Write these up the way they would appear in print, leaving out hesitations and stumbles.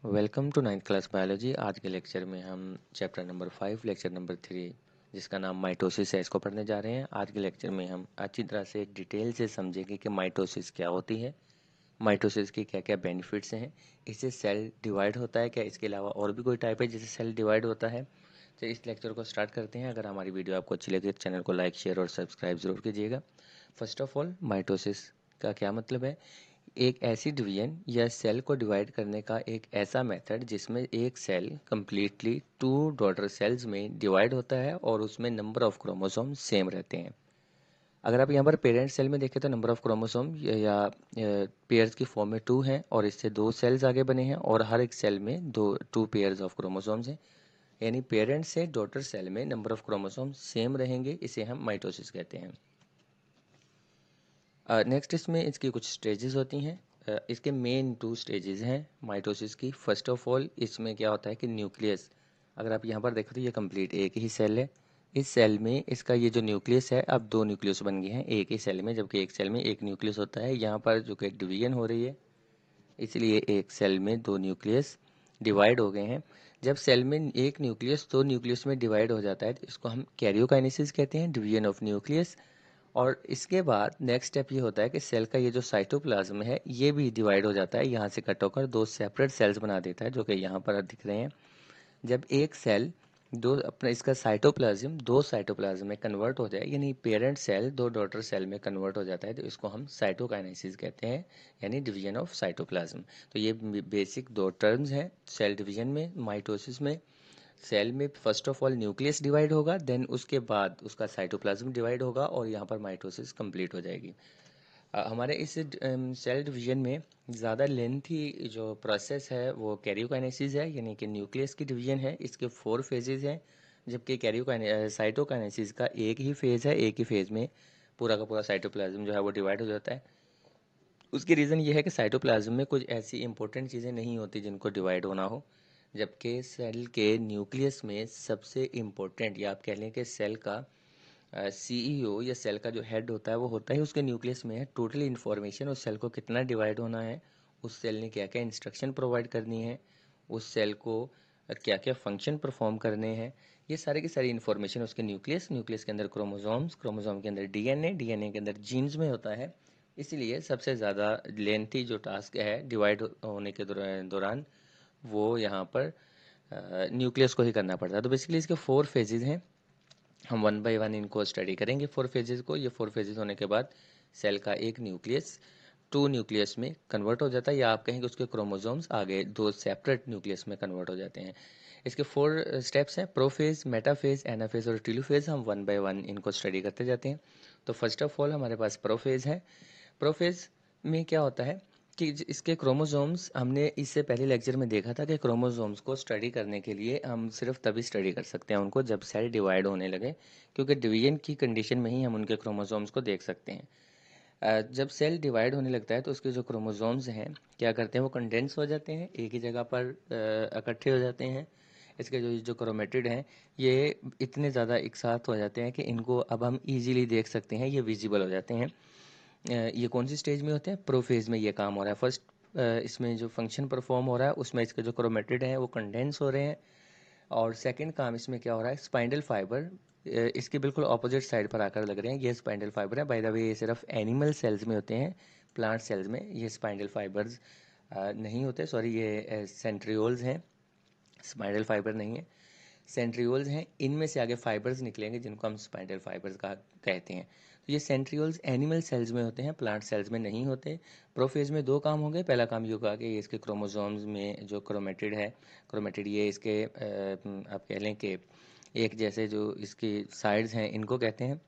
Welcome to 9th class biology. आज के lecture में हम चैप्टर नंबर 5 लेक्चर नंबर 3 जिसका नाम माइटोसिस है इसको पढ़ने जा रहे हैं। आज के लेक्चर में हम अच्छी तरह से डिटेल से समझेंगे कि माइटोसिस क्या होती है, माइटोसिस की क्या क्या बेनिफिट्स हैं, इससे सेल डिवाइड होता है क्या, इसके अलावा और भी कोई टाइप है जिससे सेल डिवाइड होता है। तो इस लेक्चर को स्टार्ट करते हैं। अगर हमारी वीडियो आपको अच्छी लगे तो चैनल को लाइक शेयर और सब्सक्राइब ज़रूर कीजिएगा। फर्स्ट ऑफ ऑल माइटोसिस का क्या मतलब है? एक ऐसी डिवीजन या सेल को डिवाइड करने का एक ऐसा मेथड जिसमें एक cell completely two daughter cells में डिवाइड होता है और उसमें नंबर ऑफ क्रोमोसोम सेम रहते हैं। अगर आप यहाँ पर पेरेंट सेल में देखें तो नंबर ऑफ क्रोमोसोम या पेयर्स की फॉर्म में 2 हैं और इससे 2 सेल्स आगे बने हैं और हर एक सेल में 2 पेयर्स ऑफ क्रोमोसोम्स हैं। यानी पेरेंट से डॉटर सेल में नंबर ऑफ क्रोमोसोम सेम रहेंगे, इसे हम माइटोसिस कहते हैं। नेक्स्ट इसमें इसकी कुछ स्टेजेस होती हैं। इसके मेन 2 स्टेजेस हैं माइटोसिस की। फर्स्ट ऑफ ऑल इसमें क्या होता है कि न्यूक्लियस, अगर आप यहाँ पर देखो तो ये कंप्लीट एक ही सेल है। इस सेल में इसका ये जो न्यूक्लियस है, अब 2 न्यूक्लियस बन गए हैं एक ही सेल में, जबकि एक सेल में एक न्यूक्लियस होता है। यहाँ पर जो कि डिवीजन हो रही है, इसलिए एक सेल में 2 न्यूक्लियस डिवाइड हो गए हैं। जब सेल में एक न्यूक्लियस 2 न्यूक्लियस में डिवाइड हो जाता है तो इसको हम कैरियोकाइनेसिस कहते हैं, डिवीजन ऑफ न्यूक्लियस। और इसके बाद नेक्स्ट स्टेप ये होता है कि सेल का ये जो साइटोप्लाज्म है ये भी डिवाइड हो जाता है, यहाँ से कट होकर 2 सेपरेट सेल्स बना देता है जो कि यहाँ पर दिख रहे हैं। जब एक सेल दो अपना इसका साइटोप्लाज्म 2 साइटोप्लाज्म में कन्वर्ट हो जाए, यानी पेरेंट सेल 2 डॉटर सेल में कन्वर्ट हो जाता है, तो इसको हम साइटोकाइनेसिस कहते हैं, यानी डिवीजन ऑफ साइटोप्लाज्म। तो ये बेसिक 2 टर्म्स हैं सेल डिवीजन में। माइटोसिस में सेल में first of all nucleus divide होगा, देन उसके बाद उसका साइटोप्लाज्म डिवाइड होगा और यहाँ पर माइटोसिस कंप्लीट हो जाएगी। हमारे इस सेल डिवीजन में ज़्यादा लेंथी जो प्रोसेस है वो कैरियोकाइनेसिस है, यानी कि न्यूक्लियस की डिवीजन है। इसके 4 फेजेज हैं, जबकि साइटोकाइनेसिस का एक ही फेज़ है। एक ही फेज़ में पूरा का पूरा साइटोप्लाज्म जो है वो डिवाइड हो जाता है। उसकी रीज़न ये है कि साइटोप्लाज्म में कुछ ऐसी इंपॉर्टेंट चीज़ें नहीं होती जिनको डिवाइड होना हो, जबकि सेल के न्यूक्लियस में सबसे इम्पोर्टेंट, या आप कह लें कि सेल का सीईओ या सेल का जो हेड होता है वो होता है उसके न्यूक्लियस में है। टोटल इन्फॉर्मेशन उस सेल को कितना डिवाइड होना है, उस सेल ने क्या क्या इंस्ट्रक्शन प्रोवाइड करनी है, उस सेल को क्या क्या फंक्शन परफॉर्म करने हैं, ये सारी की सारी इन्फॉर्मेशन उसके न्यूक्लियस के अंदर क्रोमोसोम्स, क्रोमोसोम के अंदर डीएनए, डीएनए के अंदर जीन्स में होता है। इसलिए सबसे ज़्यादा लेंथी जो टास्क है डिवाइड होने के दौरान वो यहाँ पर न्यूक्लियस को ही करना पड़ता है। तो बेसिकली इसके 4 फेजेज हैं, हम 1 बाय 1 इनको स्टडी करेंगे 4 फेजेस को। ये 4 फेजेस होने के बाद सेल का एक न्यूक्लियस 2 न्यूक्लियस में कन्वर्ट हो जाता है, या आप कहेंगे उसके क्रोमोसोम्स आगे 2 सेपरेट न्यूक्लियस में कन्वर्ट हो जाते हैं। इसके 4 स्टेप्स हैं, प्रोफेज, मेटाफेज, एनाफेज और टेलोफेज। हम 1 बाय 1 इनको स्टडी करते जाते हैं। तो फर्स्ट ऑफ ऑल हमारे पास प्रोफेज है। प्रोफेज में क्या होता है कि इसके क्रोमोसोम्स, हमने इससे पहले लेक्चर में देखा था कि क्रोमोसोम्स को स्टडी करने के लिए हम सिर्फ तभी स्टडी कर सकते हैं उनको जब सेल डिवाइड होने लगे, क्योंकि डिवीजन की कंडीशन में ही हम उनके क्रोमोसोम्स को देख सकते हैं। जब सेल डिवाइड होने लगता है तो उसके जो क्रोमोसोम्स हैं क्या करते हैं, वो कंडेंस हो जाते हैं, एक ही जगह पर इकट्ठे हो जाते हैं। इसके जो जो क्रोमेटिड हैं ये इतने ज़्यादा एक साथ हो जाते हैं कि इनको अब हम इजीली देख सकते हैं, ये विजिबल हो जाते हैं। ये कौन सी स्टेज में होते हैं? प्रोफेज में ये काम हो रहा है। फर्स्ट इसमें जो फंक्शन परफॉर्म हो रहा है उसमें इसके जो क्रोमेटिड हैं वो कंडेंस हो रहे हैं, और सेकंड काम इसमें क्या हो रहा है, स्पाइंडल फाइबर इसके बिल्कुल ऑपोजिट साइड पर आकर लग रहे हैं। ये स्पाइंडल फाइबर है, बाय द वे ये सिर्फ एनिमल सेल्स में होते हैं, प्लांट सेल्स में ये स्पाइंडल फाइबर्स नहीं होते, सॉरी ये सेंट्रियोल्स हैं, स्पाइंडल फाइबर नहीं है, सेंट्रियोल्स हैं। इनमें से आगे फाइबर्स निकलेंगे जिनको हम स्पाइंडल फाइबर्स का कहते हैं। तो ये सेंट्रियोल्स एनिमल सेल्स में होते हैं, प्लांट सेल्स में नहीं होते। प्रोफेज में 2 काम होंगे। पहला काम ये होगा कि ये इसके क्रोमोसोम्स में जो क्रोमेटिड है, क्रोमेटिड ये इसके आप कह लें कि एक जैसे जो इसकी साइड्स हैं इनको कहते हैं,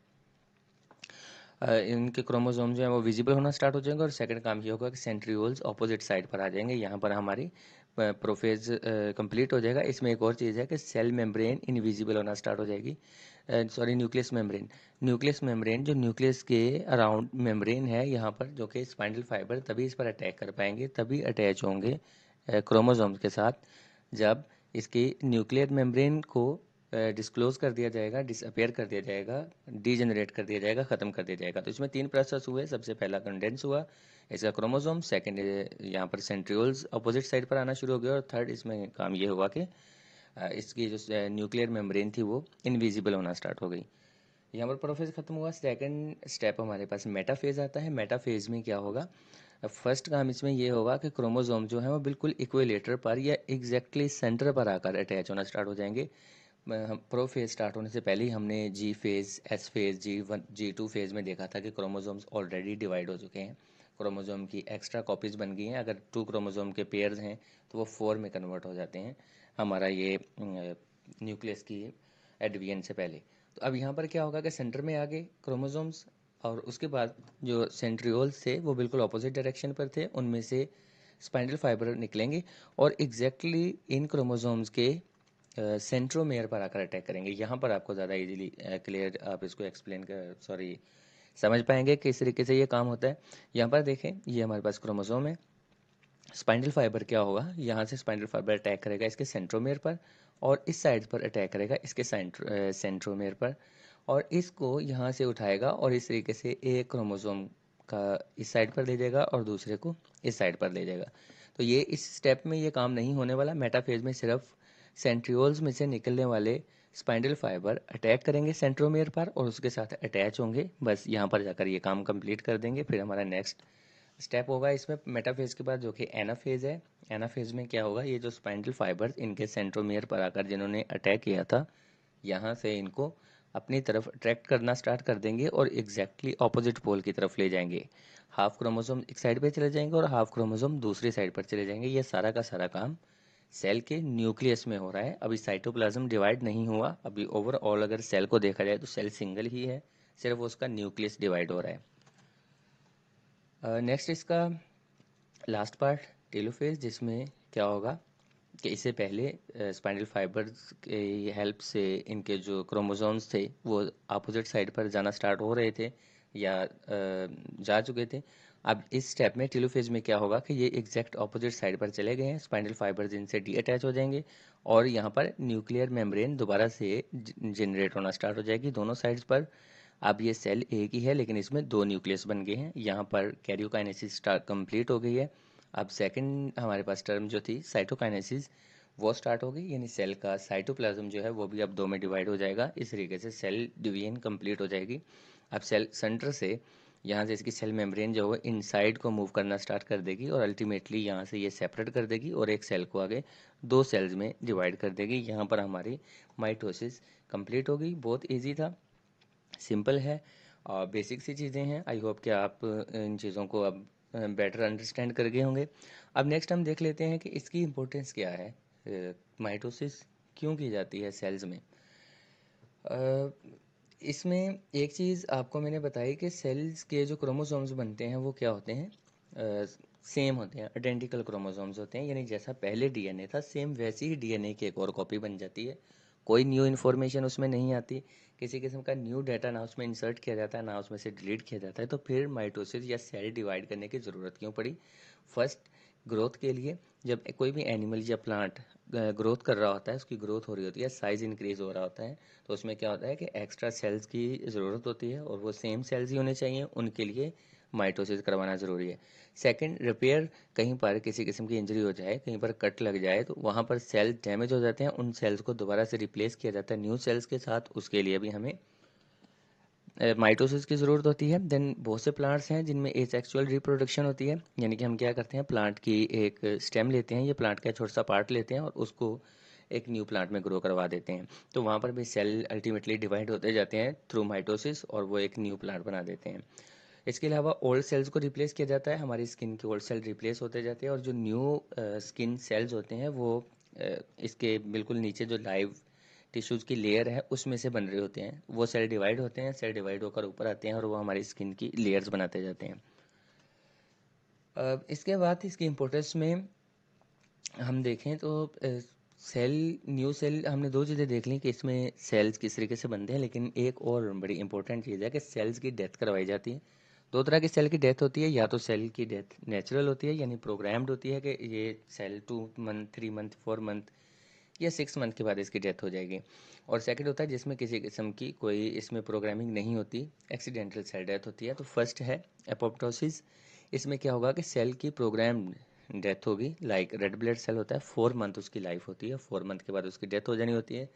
इनके क्रोमोसोम जो है वो विजिबल होना स्टार्ट हो जाएंगे। और सेकंड काम ये होगा कि सेंट्रियोल्स ऑपोजिट साइड पर आ जाएंगे, यहाँ पर हमारी प्रोफेज कंप्लीट हो जाएगा। इसमें एक और चीज़ है कि सेल मेम्ब्रेन इनविजिबल होना स्टार्ट हो जाएगी, सॉरी न्यूक्लियस मेम्ब्रेन जो न्यूक्लियस के अराउंड मेम्ब्रेन है यहाँ पर, जो कि स्पाइंडल फाइबर तभी इस पर अटैक कर पाएंगे, तभी अटैच होंगे क्रोमोसोम्स के साथ, जब इसकी न्यूक्लियर मेम्ब्रेन को डिस्क्लोज कर दिया जाएगा, डिसअपेयर कर दिया जाएगा, डीजेनरेट कर दिया जाएगा, ख़त्म कर दिया जाएगा। तो इसमें 3 प्रोसेस हुए। सबसे पहला कंडेंस हुआ इसका क्रोमोसोम, सेकंड यहाँ पर सेंट्रियोल्स अपोजिट साइड पर आना शुरू हो गया, और थर्ड इसमें काम ये हुआ कि इसकी जो न्यूक्लियर मेम्ब्रेन थी वो इनविजिबल होना स्टार्ट हो गई। यहाँ पर प्रोफेज खत्म हुआ। सेकंड स्टेप हमारे पास मेटाफेज आता है। मेटाफेज में क्या होगा, फर्स्ट काम इसमें ये होगा कि क्रोमोसोम जो है वो बिल्कुल इक्विलेटर पर या एग्जैक्टली सेंटर पर आकर अटैच होना स्टार्ट हो जाएंगे। प्रोफेज स्टार्ट होने से पहले ही हमने G phase, S phase, G1 G2 phase में देखा था कि क्रोमोसोम्स ऑलरेडी डिवाइड हो चुके हैं, क्रोमोसोम की एक्स्ट्रा कॉपीज बन गई हैं। अगर 2 क्रोमोसोम के पेयर्स हैं तो वो 4 में कन्वर्ट हो जाते हैं हमारा ये न्यूक्लियस की एडवियन से पहले। तो अब यहाँ पर क्या होगा कि सेंटर में आ गए क्रोमोसोम्स, और उसके बाद जो सेंट्रियोल्स थे वो बिल्कुल ऑपोजिट डायरेक्शन पर थे, उनमें से स्पाइंडल फाइबर निकलेंगे और एग्जैक्टली इन क्रोमोसोम्स के सेंट्रोमेयर पर आकर अटैक करेंगे। यहाँ पर आपको ज़्यादा इजीली क्लियर आप इसको एक्सप्लेन कर सॉरी समझ पाएंगे किस तरीके से ये काम होता है। यहाँ पर देखें, ये हमारे पास क्रोमोसोम है। स्पाइंडल फाइबर क्या होगा, यहाँ से स्पाइंडल फाइबर अटैक करेगा इसके सेंट्रोमेयर पर, और इस साइड पर अटैक करेगा इसके सेंट्रोमेयर पर, और इसको यहाँ से उठाएगा और इस तरीके से एक क्रोमोसोम का इस साइड पर ले जाएगा और दूसरे को इस साइड पर ले जाएगा। तो ये इस स्टेप में ये काम नहीं होने वाला। मेटाफेज में सिर्फ सेंट्रियोल्स में से निकलने वाले स्पाइंडल फाइबर अटैक करेंगे सेंट्रोमेयर पर और उसके साथ अटैच होंगे, बस यहाँ पर जाकर ये काम कंप्लीट कर देंगे। फिर हमारा नेक्स्ट स्टेप होगा इसमें मेटाफेज के बाद, जो कि एनाफेज है। एनाफेज में क्या होगा, ये जो स्पाइंडल फाइबर्स इनके सेंट्रोमियर पर आकर जिन्होंने अटैक किया था, यहाँ से इनको अपनी तरफ अट्रैक्ट करना स्टार्ट कर देंगे और एग्जैक्टली ऑपोजिट पोल की तरफ ले जाएंगे। हाफ क्रोमोसोम एक साइड पे चले जाएंगे और हाफ क्रोमोसोम दूसरी साइड पर चले जाएंगे। ये सारा का सारा काम सेल के न्यूक्लियस में हो रहा है। अभी साइटोप्लाज्म डिवाइड नहीं हुआ। अभी ओवरऑल अगर सेल को देखा जाए तो सेल सिंगल ही है, सिर्फ उसका न्यूक्लियस डिवाइड हो रहा है। नेक्स्ट इसका लास्ट पार्ट टेलोफेज, जिसमें क्या होगा कि इससे पहले स्पाइनल फाइबर्स के हेल्प से इनके जो क्रोमोसोम्स थे वो अपोजिट साइड पर जाना स्टार्ट हो रहे थे या जा चुके थे। अब इस स्टेप में टेलोफेज में क्या होगा कि ये एग्जैक्ट अपोजिट साइड पर चले गए हैं, स्पाइनल फाइबर्स इनसे डी अटैच हो जाएंगे और यहाँ पर न्यूक्लियर मेम्ब्रेन दोबारा से जनरेट होना स्टार्ट हो जाएगी दोनों साइड्स पर। अब ये सेल एक ही है लेकिन इसमें 2 न्यूक्लियस बन गए हैं। यहाँ पर कैरियोकाइनेसिस कंप्लीट हो गई है। अब सेकंड हमारे पास टर्म जो थी साइटोकाइनेसिस, वो स्टार्ट हो गई, यानी सेल का साइटोप्लाज्म जो है वो भी अब 2 में डिवाइड हो जाएगा। इस तरीके से सेल डिवीजन कंप्लीट हो जाएगी। अब सेल सेंटर से यहाँ से इसकी सेल मेम्ब्रेन जो है इनसाइड को मूव करना स्टार्ट कर देगी और अल्टीमेटली यहाँ से ये सेपरेट कर देगी और एक सेल को आगे 2 सेल्स में डिवाइड कर देगी। यहाँ पर हमारी माइटोसिस कंप्लीट हो गई। बहुत ईजी था, सिंपल है और बेसिक सी चीज़ें हैं। आई होप कि आप इन चीज़ों को अब बेटर अंडरस्टैंड कर गए होंगे। अब नेक्स्ट हम देख लेते हैं कि इसकी इम्पोर्टेंस क्या है, माइटोसिस क्यों की जाती है सेल्स में। अ, इसमें एक चीज़ आपको मैंने बताई कि सेल्स के जो क्रोमोसोम्स बनते हैं वो क्या होते हैं, सेम होते हैं, आइडेंटिकल क्रोमोसोम्स होते हैं, यानी जैसा पहले डीएनए था सेम वैसी ही डीएनए की एक और कॉपी बन जाती है। कोई न्यू इन्फॉर्मेशन उसमें नहीं आती, किसी किस्म का न्यू डाटा ना उसमें इंसर्ट किया जाता है ना उसमें से डिलीट किया जाता है। तो फिर माइटोसिस या सेल डिवाइड करने की ज़रूरत क्यों पड़ी? फर्स्ट, ग्रोथ के लिए। जब कोई भी एनिमल या प्लांट ग्रोथ कर रहा होता है, उसकी ग्रोथ हो रही होती है, साइज इंक्रीज हो रहा होता है, तो उसमें क्या होता है कि एक्स्ट्रा सेल्स की ज़रूरत होती है और वो सेम सेल्स ही होने चाहिए, उनके लिए माइटोसिस करवाना ज़रूरी है। सेकंड, रिपेयर, कहीं पर किसी किस्म की इंजरी हो जाए, कहीं पर कट लग जाए तो वहाँ पर सेल डैमेज हो जाते हैं, उन सेल्स को दोबारा से रिप्लेस किया जाता है न्यू सेल्स के साथ, उसके लिए भी हमें माइटोसिस की ज़रूरत होती है। देन बहुत से प्लांट्स हैं जिनमें एसेक्सुअल रिप्रोडक्शन होती है, यानी कि हम क्या करते हैं, प्लांट की एक स्टेम लेते हैं, ये प्लांट का छोटा सा पार्ट लेते हैं और उसको एक न्यू प्लांट में ग्रो करवा देते हैं। तो वहाँ पर भी सेल अल्टीमेटली डिवाइड होते जाते हैं थ्रू माइटोसिस और वो एक न्यू प्लांट बना देते हैं। इसके अलावा ओल्ड सेल्स को रिप्लेस किया जाता है, हमारी स्किन के ओल्ड सेल रिप्लेस होते जाते हैं और जो न्यू स्किन सेल्स होते हैं वो इसके बिल्कुल नीचे जो लाइव टिश्यूज़ की लेयर है उसमें से बन रहे होते हैं। वो सेल डिवाइड होते हैं, सेल डिवाइड होकर ऊपर आते हैं और वो हमारी स्किन की लेयर्स बनाते जाते हैं। इसके बाद इसकी इम्पोर्टेंस में हम देखें तो सेल, न्यू सेल, हमने 2 चीज़ें देख ली कि इसमें सेल्स किस तरीके से बनते हैं, लेकिन एक और बड़ी इंपॉर्टेंट चीज़ है कि सेल्स की डेथ करवाई जाती है। 2 तरह की सेल की डेथ होती है, या तो सेल की डेथ नेचुरल होती है यानी प्रोग्राम्ड होती है कि ये सेल 2 मंथ, 3 मंथ, 4 मंथ या 6 मंथ के बाद इसकी डेथ हो जाएगी। और सेकंड होता है जिसमें किसी किस्म की कोई इसमें प्रोग्रामिंग नहीं होती, एक्सीडेंटल सेल डेथ होती है। तो फर्स्ट है एपोप्टोसिस। इसमें क्या होगा कि सेल की प्रोग्राम्ड डेथ होगी। लाइक रेड ब्लड सेल होता है, 4 मंथ उसकी लाइफ होती है, 4 मंथ के बाद उसकी डेथ हो जानी होती है।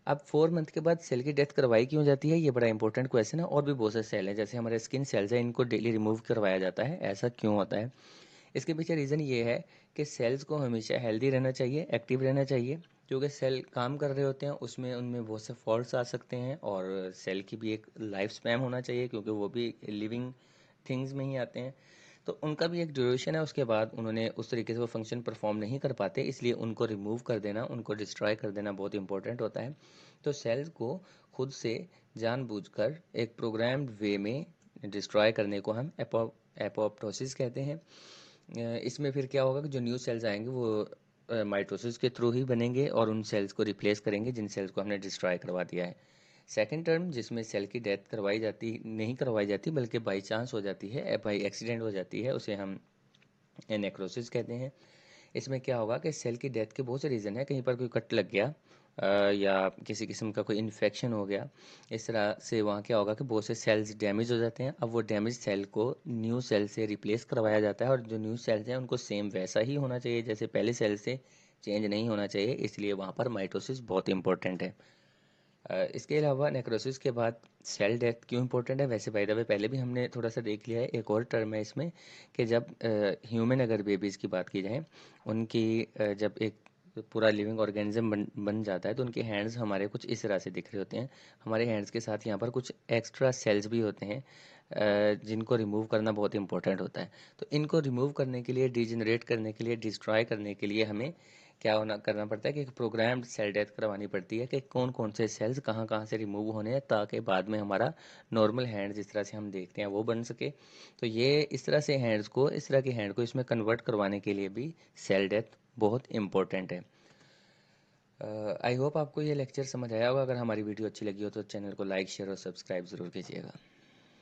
अब 4 मंथ के बाद सेल की डेथ करवाई क्यों जाती है, ये बड़ा इंपॉर्टेंट क्वेश्चन है। और भी बहुत से सेल हैं, जैसे हमारे स्किन सेल्स हैं, इनको डेली रिमूव करवाया जाता है, ऐसा क्यों होता है? इसके पीछे रीज़न ये है कि सेल्स को हमेशा हेल्दी रहना चाहिए, एक्टिव रहना चाहिए। क्योंकि सेल काम कर रहे होते हैं, उसमें उनमें बहुत से फॉल्ट्स आ सकते हैं, और सेल की भी एक लाइफ स्पैन होना चाहिए, क्योंकि वो भी लिविंग थिंग्स में ही आते हैं। तो उनका भी एक ड्यूरेशन है, उसके बाद उन्होंने उस तरीके से वो फंक्शन परफॉर्म नहीं कर पाते, इसलिए उनको रिमूव कर देना, उनको डिस्ट्रॉय कर देना बहुत इंपॉर्टेंट होता है। तो सेल्स को खुद से जानबूझकर एक प्रोग्राम्ड वे में डिस्ट्रॉय करने को हम एपोप्टोसिस कहते हैं। इसमें फिर क्या होगा कि जो न्यू सेल्स आएंगे वो माइटोसिस के थ्रू ही बनेंगे और उन सेल्स को रिप्लेस करेंगे जिन सेल्स को हमने डिस्ट्रॉय करवा दिया है। सेकंड टर्म जिसमें सेल की डेथ करवाई जाती नहीं करवाई जाती, बल्कि बाई चांस हो जाती है, बाई एक्सीडेंट हो जाती है, उसे हम नेक्रोसिस कहते हैं। इसमें क्या होगा कि सेल की डेथ के बहुत से रीज़न है। कहीं पर कोई कट लग गया, या किसी किस्म का कोई इन्फेक्शन हो गया, इस तरह से वहाँ क्या होगा कि बहुत से सेल्स डैमेज हो जाते हैं। अब वो डैमेज सेल को न्यू सेल से रिप्लेस करवाया जाता है, और जो न्यू सेल्स हैं उनको सेम वैसा ही होना चाहिए जैसे पहले सेल से, चेंज नहीं होना चाहिए। इसलिए वहाँ पर माइटोसिस बहुत इंपॉर्टेंट है। इसके अलावा नेक्रोसिस के बाद सेल डेथ क्यों इंपॉर्टेंट है, वैसे बाय द वे पहले भी हमने थोड़ा सा देख लिया है। एक और टर्म है इसमें कि जब ह्यूमन अगर बेबीज़ की बात की जाए, उनकी जब एक पूरा लिविंग ऑर्गेनिज्म बन जाता है, तो उनके हैंड्स हमारे कुछ इस तरह से दिख रहे होते हैं। हमारे हैंड्स के साथ यहाँ पर कुछ एक्स्ट्रा सेल्स भी होते हैं, जिनको रिमूव करना बहुत इंपॉर्टेंट होता है। तो इनको रिमूव करने के लिए, डिजनरेट करने के लिए, डिस्ट्रॉय करने के लिए हमें क्या होना करना पड़ता है कि एक प्रोग्राम्ड सेल डेथ करवानी पड़ती है कि कौन कौन से सेल्स कहाँ कहाँ से रिमूव होने हैं, ताकि बाद में हमारा नॉर्मल हैंड जिस तरह से हम देखते हैं वो बन सके। तो ये इस तरह से हैंड्स को, इस तरह के हैंड को इसमें कन्वर्ट करवाने के लिए भी सेल डेथ बहुत इंपॉर्टेंट है। आई होप आपको ये लेक्चर समझ आया होगा। अगर हमारी वीडियो अच्छी लगी हो तो चैनल को लाइक, शेयर और सब्सक्राइब ज़रूर कीजिएगा।